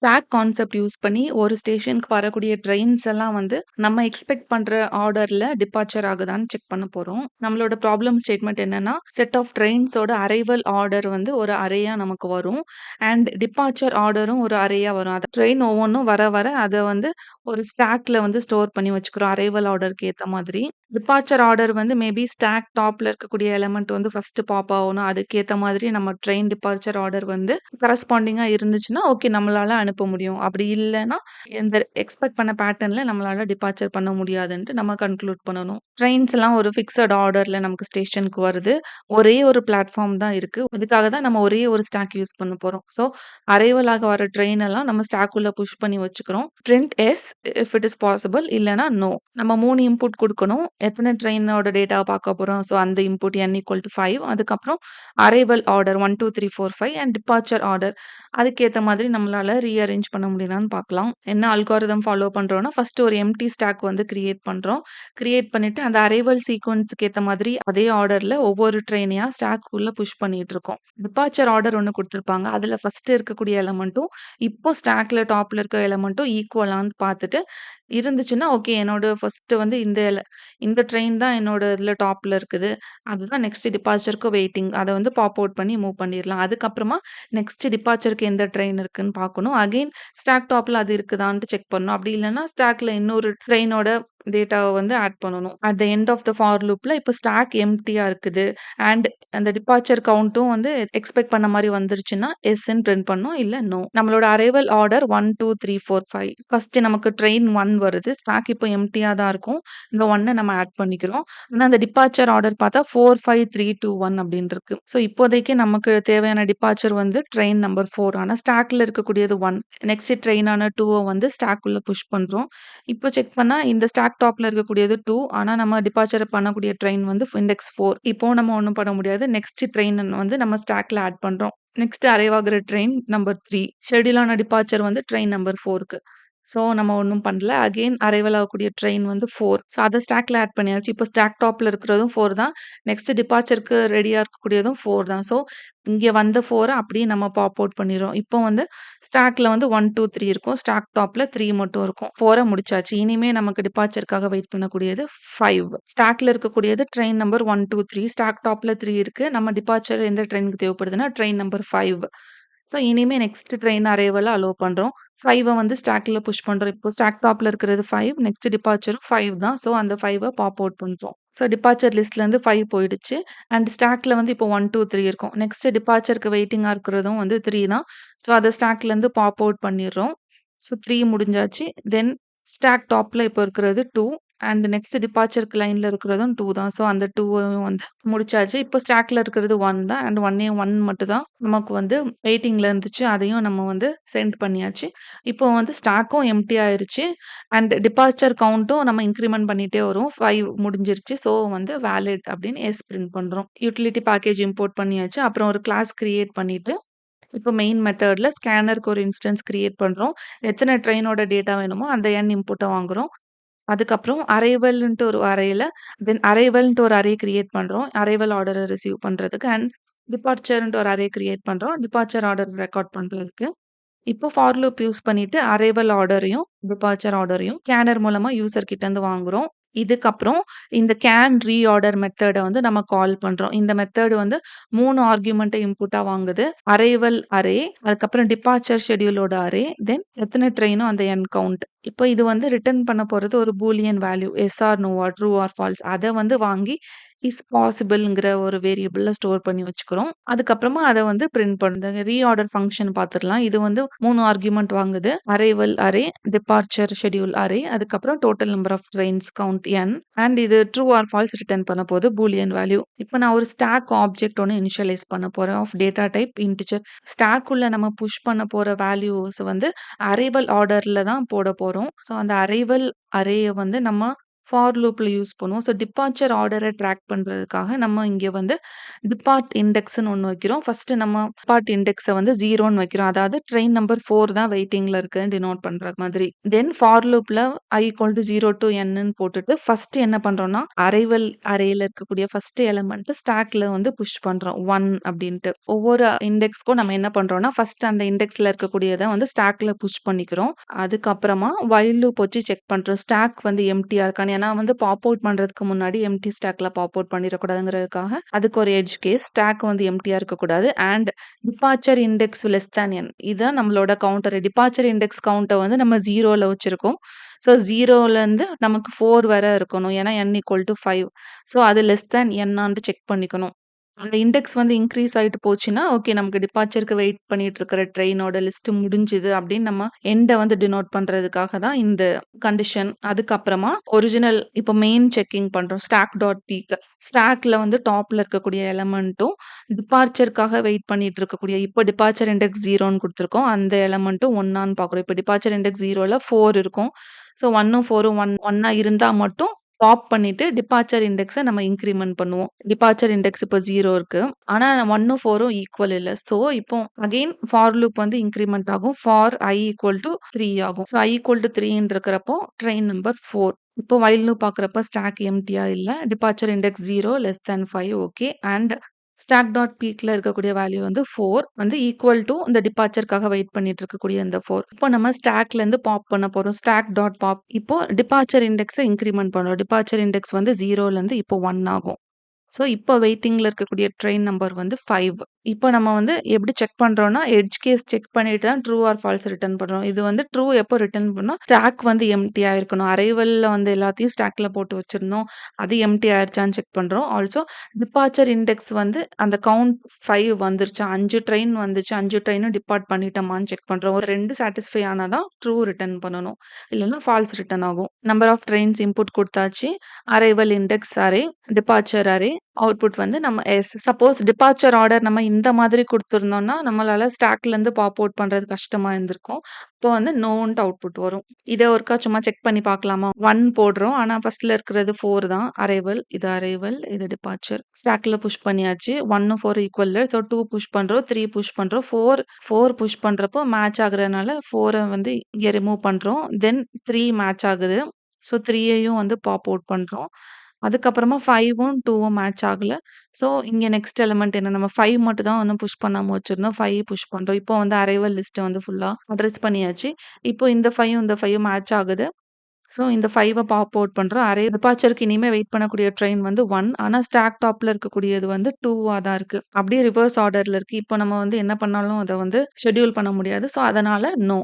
Stock concept use பண்ணி ஒரு ஸ்டேஷனுக்கு வரக்கூடிய ட்ரெயின்ஸ் எல்லாம் வந்து நம்ம எக்ஸ்பெக்ட் பண்ற ஆர்டர்ல டிபார்ச்சர் ஆகுதான்னு செக் பண்ண போறோம். நம்மளோட ப்ராப்ளம் ஸ்டேட்மெண்ட் என்னன்னா, செட் ஆஃப் ட்ரெயின்ஸோட அரைவல் ஆர்டர் வந்து ஒரு அரேயா நமக்கு வரும். அண்ட் டிபார்ச்சர் ஆர்டரும் ஒரு அரேயா வரும். அது ட்ரெயின் ஒவ்வொன்னும் வர வர அத வந்து ஒரு ஸ்டாக்ல வந்து ஸ்டோர் பண்ணி வச்சுக்கிறோம். அரைவல் ஆர்டருக்கு ஏத்த மாதிரி. டிபார்ச்சர் ஆர்டர் வந்து மேபி ஸ்டாக் டாப்ல இருக்கக்கூடிய எலிமெண்ட் வந்து ஃபர்ஸ்ட் பாப் ஆகணும். அதுக்கேத்த மாதிரி நம்ம ட்ரெயின் டிபார்ச்சர் ஆர்டர் வந்து கரஸ்பாண்டிங்கா இருந்துச்சுன்னா, ஓகே நம்மளால அனுப்ப முடியும். அப்படி இல்லன்னா, இந்த எக்ஸ்பெக்ட் பண்ண பேட்டர்ன்ல நம்மளால டிபார்ச்சர் பண்ண முடியாதுன்ட்டு நம்ம கன்க்ளூட் பண்ணணும். ட்ரெயின்ஸ் எல்லாம் ஒரு ஃபிக்ஸட் ஆர்டர்ல நமக்கு ஸ்டேஷனுக்கு வருது. ஒரே ஒரு பிளாட்ஃபார்ம் தான் இருக்கு. இதுக்காக தான் நம்ம ஒரே ஒரு ஸ்டாக் யூஸ் பண்ண போறோம். ஸோ அரைவல் ஆக வர ட்ரெயின் எல்லாம் நம்ம ஸ்டாக் உள்ள புஷ் பண்ணி வச்சுக்கிறோம். Print yes if it is possible இல்லன்னா நோ. நம்ம 3 இன்புட் குடுக்கணும். எத்தன ட்ரெயினோட டேட்டாவ பார்க்க போறோம். ஸோ அந்த இன்புட் n = 5. அதுக்கப்புறம் arrival order 1, 2, 3, 4, 5 and departure order. அதுக்கேத்த மாதிரி நம்மளால ரீஅரேஞ்ச் பண்ண முடியுதான்னு பார்க்கலாம். என்ன அல்காரிதம் ஃபாலோ பண்றோம்னா, ஃபர்ஸ்ட் ஒரு எம்ப்டி ஸ்டாக் வந்து கிரியேட் பண்றோம். கிரியேட் பண்ணிட்டு அந்த அரைவல் சீக்வென்ஸ்க்கு ஏத்த மாதிரி அதே ஆர்டர்ல ஒவ்வொரு ட்ரெயினையா ஸ்டாக்குள்ள புஷ் பண்ணிட்டு இருக்கோம். டிபார்ச்சர் ஆர்டர் ஒண்ணு குடுத்திருப்பாங்க. அதுல ஃபர்ஸ்ட் இருக்கக்கூடிய எலிமெண்ட்டும், இப்போ ஸ்டாக்ல டாப்ல இருக்க எலிமெண்ட்டும் ஈக்குவலான்னு பார்த்துட்டு, இருந்துச்சுன்னா, ஓகே என்னோட ஃபர்ஸ்ட் வந்து இந்த ட்ரெயின் தான் என்னோட இதுல டாப்ல இருக்குது. அதுதான் நெக்ஸ்ட் டிபார்ச்சருக்கு வெயிட்டிங். அத வந்து பாப் அவுட் பண்ணி மூவ் பண்ணிரலாம். அதுக்கப்புறமா நெக்ஸ்ட் டிபார்ச்சருக்கு எந்த ட்ரெயின் இருக்குன்னு பார்க்கணும். அகைன் ஸ்டாக் டாப்ல அது இருக்குதான்ட்டு செக் பண்ணணும். அப்படி இல்லன்னா ஸ்டாக்ல இன்னொரு ட்ரெயினோட டேட்டாவ வந்து ஆட் பண்ணணும். At the end of the for லூப்ல இப்ப ஸ்டாக் எம்ப்டியா இருக்குது. அண்ட் அந்த டிபார்ச்சர் கவுண்ட்டும் வந்து எக்ஸ்பெக்ட் பண்ண மாரி வந்துருச்சுன்னா, எஸ்ன்னு பிரிண்ட் பண்ணணும். இல்ல நோ. நம்மளோட அரைவல் ஆர்டர் 1, 2, 3, 4, 5. ஃபர்ஸ்ட் நமக்கு ட்ரெயின் 1 வருது. ஸ்டாக் இப்போ எம்ப்டியா தான் இருக்கும். இந்த 1 நம்ம ஆட் பண்ணிக்கிறோம். ஆனா அந்த டிபார்ச்சர் ஆர்டர் பார்த்தா 4, 5, 3, 2, 1 அப்படின்னு இருக்கு. ஸோ இப்போதைக்கு நமக்கு தேவையான டிபார்ச்சர் வந்து ட்ரெயின் நம்பர் 4. ஆனா ஸ்டாக்ல இருக்கக்கூடியது 1. நெக்ஸ்ட் ட்ரெயினான 2வ வந்து ஸ்டாக்குள்ள புஷ் பண்றோம். இப்போ செக் பண்ணா இந்த ஸ்டாக் டாப்ல இருக்கக்கூடியது 2. ஆனா நம்ம டிபார்ச்சர் பண்ணக்கூடிய ட்ரெயின் வந்து இண்டெக்ஸ் 4. இப்போ நம்ம ஒண்ணும் பண்ண முடியாது. நெக்ஸ்ட் ட்ரெயின் வந்து நம்ம ஸ்டாக்ல ஆட் பண்றோம். நெக்ஸ்ட் அரைவ் ஆகுற ட்ரெயின் நம்பர் 3. ஷெட்யூல் ஆன டிபார்ச்சர் வந்து ட்ரெயின் நம்பர் 4க்கு. ஸோ நம்ம ஒண்ணும் பண்ணல. அகைன் அரைவல் ஆகக்கூடிய ட்ரெயின் வந்து 4. ஸோ அத ஸ்டாக்ல ஆட் பண்ணியாச்சு. இப்போ ஸ்டாக் டாப்ல இருக்கிறதும் 4 தான். நெக்ஸ்ட் டிபார்ச்சருக்கு ரெடியா இருக்கக்கூடியதும் 4 தான். ஸோ இங்க வந்த 4 அப்படியே நம்ம பாப் அவுட் பண்ணிர்றோம். இப்போ வந்து ஸ்டாக்ல வந்து 1, 2, 3 இருக்கும். ஸ்டாக் டாப்ல 3 மட்டும் இருக்கும். 4 முடிச்சாச்சு. இனிமே நமக்கு டிபார்ச்சர்க்காக வெயிட் பண்ணக்கூடியது 5. ஸ்டாக்ல இருக்கக்கூடியது ட்ரெயின் நம்பர் 1, 2, 3. ஸ்டாக் டாப்ல 3 இருக்கு. நம்ம டிபார்ச்சர் எந்த ட்ரெயினுக்கு தேவைப்படுதுன்னா, ட்ரெயின் நம்பர் 5. ஸோ இனிமே நெக்ஸ்ட் ட்ரெயின் அரைவல அலோவ் பண்றோம். 5 வந்து ஸ்டாக்ல புஷ் பண்றோம். இப்போ ஸ்டாக் டாப்ல இருக்கிறது 5. நெக்ஸ்ட் டிபார்ச்சரும் 5 தான். ஸோ அந்த 5வ பாப் அவுட் பண்றோம். ஸோ டிபார்ச்சர் லிஸ்ட்லேருந்து 5 போயிடுச்சு. அண்ட் ஸ்டாக்ல வந்து இப்போ 1, 2, 3 இருக்கும். நெக்ஸ்ட் டிபார்ச்சருக்கு வெயிட்டிங்கா இருக்கிறதும் வந்து 3 தான். ஸோ அத ஸ்டாக்லேருந்து பாப் அவுட் பண்ணிர்றோம். ஸோ 3 முடிஞ்சாச்சு. தென் ஸ்டாக் டாப்ல இப்போ இருக்கிறது 2 அண்ட் நெக்ஸ்ட் டிபார்ச்சருக்கு லைன்ல இருக்கிறதும் 2 தான். ஸோ அந்த 2வையும் வந்து முடிச்சாச்சு. இப்போ ஸ்டாக்ல இருக்கிறது 1 தான். அண்ட் 1 மட்டும் தான் நமக்கு வந்து வெயிட்டிங்ல இருந்துச்சு. அதையும் நம்ம வந்து சென்ட் பண்ணியாச்சு. இப்போ வந்து ஸ்டாக்கும் எம்ப்டி ஆயிருச்சு. அண்ட் டிபார்ச்சர் கவுண்ட்டும் நம்ம இன்கிரிமெண்ட் பண்ணிட்டே வரும். 5 முடிஞ்சிருச்சு. ஸோ வந்து வேலிட் அப்படின்னு எஸ் பிரிண்ட் பண்றோம். யூட்டிலிட்டி பேக்கேஜ் இம்போர்ட் பண்ணியாச்சு. அப்புறம் ஒரு கிளாஸ் கிரியேட் பண்ணிட்டு இப்போ மெயின் மெத்தட்ல ஸ்கேனருக்கு ஒரு இன்ஸ்டன்ஸ் கிரியேட் பண்றோம். எத்தன ட்ரெயினோட டேட்டா வேணுமோ அந்த என் இன்புட்ட வாங்குறோம். அதுக்கப்புறம் அரைவல்ன்ட்டு ஒரு அரேல தென் அரைவல்ன்ட்டு ஒரு அரே கிரியேட் பண்றோம். அரைவல் ஆர்டர ரிசீவ் பண்றதுக்கு அண்ட் டிபார்ச்சர்ன்ட்டு ஒரு அரே கிரியேட் பண்றோம். டிபார்ச்சர் ஆர்டர் ரெக்கார்ட் பண்றதுக்கு. இப்போ ஃபார் லூப் யூஸ் பண்ணிட்டு அரைவல் ஆர்டரையும், டிபார்ச்சர் ஆர்டரையும் ஸ்கேனர் மூலமா யூசர் கிட்ட இருந்து வாங்குறோம். இதுக்கப்புறம் இந்த கேன் ரீஆர்டர் மெத்தட வந்து நம்ம கால் பண்றோம். இந்த மெத்தட் வந்து 3 ஆர்குமென்ட்ட இன்புட்டா வாங்குது. அரைவல் அரே, அதுக்கப்புறம் டிபார்ச்சர் ஷெட்யூலோட அரே, தென் எத்தன ட்ரெயினோ அந்த என் கவுண்ட். இப்போ இது வந்து ரிட்டர்ன் பண்ண போறது ஒரு பூலியன் வேல்யூ. எஸ் ஆர் நோவா, ட்ரூ ஆர் ஃபால்ஸ். அத வந்து வாங்கி இஸ் பாசிபிள்ங்கிற ஒரு வேரியபிள்ல ஸ்டோர் பண்ணி வச்சுக்கிறோம். அதுக்கப்புறமா அத வந்து பிரிண்ட் பண்ணுது. ரீஆர்டர் ஃபங்ஷன் பார்த்துரலாம். இது வந்து 3 ஆர்குமென்ட் வாங்குது. Arrival array, departure schedule array, அதுக்கப்புறம் total number of trains count n and இது ட்ரூ ஆர் ஃபால்ஸ் ரிட்டர்ன் பண்ண போது பூலியன் வேல்யூ. இப்போ நான் ஒரு ஸ்டாக் ஆப்ஜெக்ட் ஒண்ணு இனிஷியலைஸ் பண்ண போறேன் of data type integer. Stack உள்ள நம்ம புஷ் பண்ண போற வேல்யூஸ் வந்து அரைவல் ஆர்டர்ல தான் போட போறோம். ஸோ அந்த அரைவல் அரேய வந்து நம்ம ஃபார் லூப்ல யூஸ் பண்ணுவோம். ஸோ டிபார்ச்சர் ஆர்டர ட்ராக் பண்றதுக்காக நம்ம இங்க வந்து டிபார்ட் இண்டெக்ஸ்ன்னு ஒண்ணு வைக்கிறோம். ஃபர்ஸ்ட் நம்ம டிபார்ட் இண்டெக்ஸ வந்து 0ன்னு வைக்கிறோம். அதாவது ட்ரெயின் நம்பர் 4 தான் வெயிட்டிங்ல இருக்குன்னு டினோட் பண்ற மாதிரி. தென் ஃபார் லூப்ல I = 0 to nன்னு போட்டுட்டு ஃபர்ஸ்ட் என்ன பண்றோம்னா, அரைவல் அரேல இருக்கக்கூடிய ஃபர்ஸ்ட் எலிமெண்ட் ஸ்டாக்ல வந்து புஷ் பண்றோம் 1 அப்படின்ட்டு. ஒவ்வொரு இண்டெக்ஸ்க்கும் நம்ம என்ன பண்றோம்னா, ஃபர்ஸ்ட் அந்த இண்டெக்ஸ்ல இருக்கக்கூடியத வந்து ஸ்டாக்ல புஷ் பண்ணிக்கிறோம். அதுக்கப்புறமா வைல் லூப் வச்சு செக் பண்றோம். ஸ்டாக் வந்து எம்ப்டியா இருக்கான்னு. ஏன்னா வந்து பாப் அவுட் பண்றதுக்கு முன்னாடி எம்ப்டி ஸ்டாக்ல பாப் அவுட் பண்ணிறக்கூடாதுங்கிறதுக்காக, அதுக்கு ஒரு எட்ஜ் கேஸ். ஸ்டாக் வந்து எம்ப்டியா இருக்கக்கூடாது. And departure index less than n. இதுதான் நம்மளோட கவுண்டர். டிபார்ச்சர் இண்டெக்ஸ் கவுண்ட்ட வந்து நம்ம 0ல வச்சிருக்கோம். ஸோ 0லேருந்து நமக்கு 4 வர இருக்கணும். ஏன்னா n = 5. ஸோ அது லெஸ் தேன் n செக் பண்ணிக்கணும். அந்த இண்டெக்ஸ் வந்து இன்கிரீஸ் ஆயிட்டு போச்சுன்னா, ஓகே நமக்கு டிபார்ச்சர்க்கு வெயிட் பண்ணிட்டு இருக்கிற ட்ரெயினோட லிஸ்ட் முடிஞ்சுது அப்படின்னு நம்ம எண்ட வந்து டினோட் பண்றதுக்காக தான் இந்த கண்டிஷன். அதுக்கப்புறமா ஒரிஜினல் இப்போ மெயின் செக்கிங் பண்றோம். Stack dot peek. ஸ்டாக்ல வந்து டாப்ல இருக்கக்கூடிய எலமெண்ட்டும், டிபார்ச்சர்க்காக வெயிட் பண்ணிட்டு இருக்கக்கூடிய இப்போ டிபார்ச்சர் இண்டெக்ஸ் 0ன்னு குடுத்துருக்கோம். அந்த எலமெண்ட்டும் 1ஆன்னு பார்க்குறோம். இப்போ டிபார்ச்சர் இண்டெக்ஸ் 0ல 4 இருக்கும். ஸோ 1ம் 4ம் 1ஆ இருந்தா மட்டும் பாப் பண்ணிட்டு டிபார்ச்சர் இண்டெக்ஸ நம்ம இன்கிரிமென்ட் பண்ணுவோம். டிபார்ச்சர் இண்டெக்ஸ் இப்போ 0 இருக்கு. ஆனா 1ம் 4ம் ஈக்குவல் இல்ல. ஸோ இப்போ அகைன் ஃபார் லூப் வந்து இன்கிரிமென்ட் ஆகும். ஃபார் I = 3 ஆகும். ஸோ I = 3ன்னு இருக்கிறப்போ ட்ரெயின் நம்பர் 4. இப்போ வைல் லூப் பார்க்குறப்ப ஸ்டாக் எம்ப்டியா இல்ல. Departure index 0 less than 5 okay. And stack dot பீக்ல இருக்கக்கூடிய வேல்யூ வந்து 4 வந்து ஈக்குவல் டூ இந்த டிபார்ச்சர்க்காக வெயிட் பண்ணிட்டு இருக்கக்கூடிய இந்த 4. இப்போ நம்ம ஸ்டாக்லேருந்து பாப் பண்ண போறோம். Stack dot pop. இப்போ டிபார்ச்சர் இண்டெக்ஸ இன்கிரிமென்ட் பண்றோம். டிபார்ச்சர் இண்டெக்ஸ் வந்து 0லேருந்து இப்போ 1 ஆகும். ஸோ இப்போ வெயிட்டிங்ல இருக்கக்கூடிய ட்ரெயின் நம்பர் வந்து 5. இப்போ நம்ம வந்து எப்படி செக் பண்றோம்னா, எட்ஜ் கேஸ் செக் பண்ணிட்டு தான் ட்ரூ ஆர் ஃபால்ஸ் ரிட்டர்ன் பண்றோம். இது வந்து ட்ரூ எப்போ ரிட்டர்ன் பண்ணோம், ஸ்டாக் வந்து எம்ப்டியா இருக்கணும். அரைவல்ல வந்து எல்லாத்தையும் ஸ்டாக்ல போட்டு வச்சிருந்தோம். அது எம்ப்டி ஆயிருச்சான்னு செக் பண்றோம். ஆல்சோ டிபார்ச்சர் இண்டெக்ஸ் வந்து அந்த கவுண்ட் 5 வந்துருச்சா, 5 ட்ரெயின் வந்துச்சு. 5 ட்ரெயினும் டிபார்ட் பண்ணிட்டோமான்னு செக் பண்றோம். ஒரு 2 சாட்டிஸ்ஃபை ஆனா தான் ட்ரூ ரிட்டர்ன் பண்ணணும். இல்லன்னா ஃபால்ஸ் ரிட்டர்ன் ஆகும். நம்பர் ஆஃப் ட்ரெயின்ஸ் இன்புட் குடுத்தாச்சு. Arrival index array, departure array, output வந்து நம்ம எஸ். சப்போஸ் டிபார்ச்சர் ஆர்டர் நம்ம இந்த மாதிரி குடுத்துருந்தோம்னா, நம்மளால ஸ்டாக்லேருந்து பாப் அவுட் பண்றது கஷ்டமா இருந்திருக்கும். இப்போ வந்து நோன்ட்டு அவுட்புட் வரும். இத ஒருக்கா சும்மா செக் பண்ணி பார்க்கலாமா? 1 போடுறோம். ஆனா ஃபர்ஸ்ட்ல இருக்கிறது 4 தான். அரைவல், இது டிபார்ச்சர். ஸ்டாக்ல புஷ் பண்ணியாச்சு. 1ம் 4 ஈக்குவல் இல்ல. ஸோ 2 புஷ் பண்றோம், 3 புஷ் பண்றோம், 4 புஷ் பண்றப்போ மேட்ச் ஆகுறதுனால 4 வந்து இங்க ரிமூவ் பண்றோம். தென் 3 மேட்ச் ஆகுது. ஸோ 3யையும் வந்து பாப் அவுட் பண்றோம். அதுக்கப்புறமா 5ம் 2ம் மேட்ச் ஆகல. ஸோ இங்க நெக்ஸ்ட் எலிமெண்ட் என்ன, நம்ம 5 மட்டும் தான் வந்து புஷ் பண்ணாம வச்சிருந்தோம். 5 புஷ் பண்றோம். இப்போ வந்து அரைவல் லிஸ்ட்ட வந்து ஃபுல்லா அட்ரஸ் பண்ணியாச்சு. இப்போ இந்த 5ம் இந்த 5ம் மேட்ச் ஆகுது. ஸோ இந்த 5 பாப் அவுட் பண்றோம். அரே டிபார்ச்சருக்கு இனிமே வெயிட் பண்ணக்கூடிய ட்ரெயின் வந்து 1. ஆனா ஸ்டாக் டாப்ல இருக்கக்கூடியது வந்து 2வா தான் இருக்கு. அப்படியே ரிவர்ஸ் ஆர்டர்ல இருக்கு. இப்போ நம்ம வந்து என்ன பண்ணாலும் அத வந்து ஷெட்யூல் பண்ண முடியாது. ஸோ அதனால நோ.